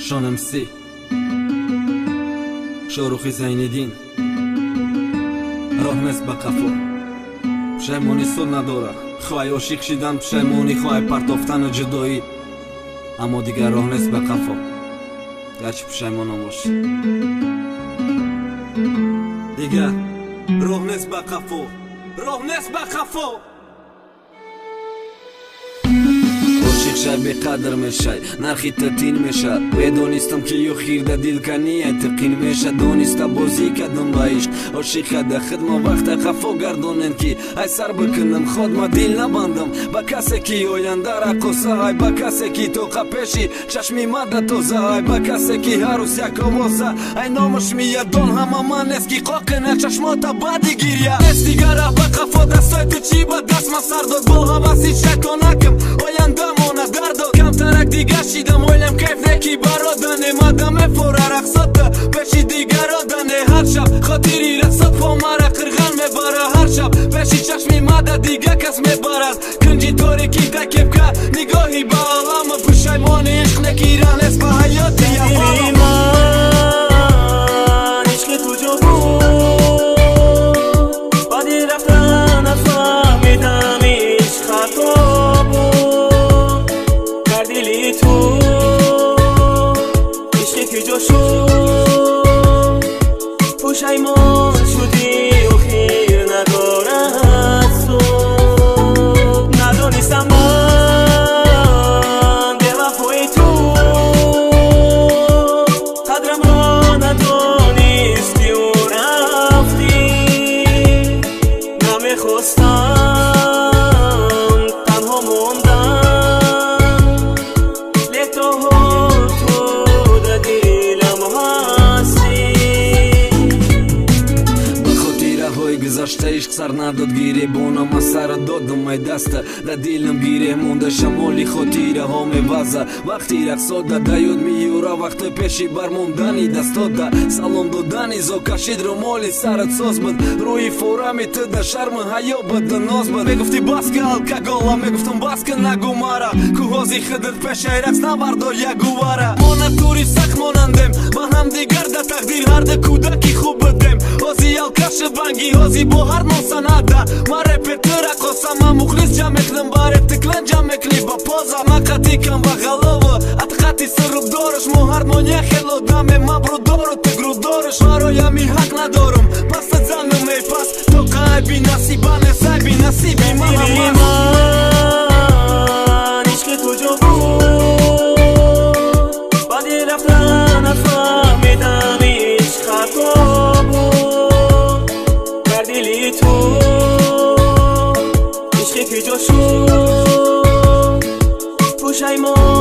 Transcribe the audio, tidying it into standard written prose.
شانمسی شاروخی زینالدین راه نیست به قفا پشیمانی سود نداره خواهی عاشق شدن پشیمانی خواهی پرتافتن جدایی اما دیگر راه نیست به قفا گرچه پشیمان نباشی دیگر راه نیست به قفا راه نیست به قفا عاشق شای بقدر میشای نرخی تتین میشه بدونستم که یو خیرده دل کنی تقین میشه دونسته بازی کردم با عشق عاشق ده خدمه وقت قفا گردونن که ای سر بکنم خود ما دل نبندم با کسی که آینده را قصه های با کسی که تو قپشی چشمی مده توزه های با کسی که هر روز یک آوازه ای نامش میادون همه من است که قاقنه چشماتا بدی گیریه است دیگر با قفا دستای تو چی با دست ما سر داد با حواسی شیطانکم آینده مونه درداد کم ترک دیگر شیدم ویلم کیف نکی برادنه مادم فوره رقصاته پیشی دیگر آدنه هر شب خاطری رقصات پا مرا قرغن میبره هر شب پیشی چشمی ماده دیگه کس میبرد کنجی تاریکی تکیب که نگاهی با عالم پشیمان عشق نکیرن است به حیاتی دیدی من عشق تو جو بود بعدی رفتن نفهمیدم عشق خطا بود کردیلی تو عشقی که جا شد پشیمان شدی و خیر ندارد صبح ندانستم من به وفای تو قدرم را ندانستی و رفتی نمیخواستم تنها موندم لیتا تو در دلم هستی بخاطر های گذشته عشق سر نداد گیره بانم از سر دادم ای دسته در دلم گیره مونده شمالی خاطره ها میوزه وقتی رقصات ده یاد میوره وقت پیشی برموندنی دستاده سلام دادنی زا کشید رو مالی سرت ساز بود روی فوره میتده شرم حیا بد ناز بود میگفتی بس که الکگالا میگفتم بس که نگو مرا کوهازی خدت پیش رقص نبردار یک گواره ما نتوری سخت مانندیم با هم دیگر در تقدیر هر ده کودکی خوب بدیم هازی الکش بنگی هازی با هر من سنده ما رپیتر قاسم ما مخلص جمع کنم باره تکلن جمع کنی با پازا ما قطی کم با غلاوه اتقاتی سرب دارش ما هر مانیه خیلو دمه ما برو دارو تگرو دارش برایم این حق ندارم پس زنم ای پس تو قایبی نصیبانه سایبی نصیبی ما دیدی من عشق تو جو بود بعدی رفتن نفهمیدم عشق خطا بود کردیلی تو عشقی که جا شد پشیمان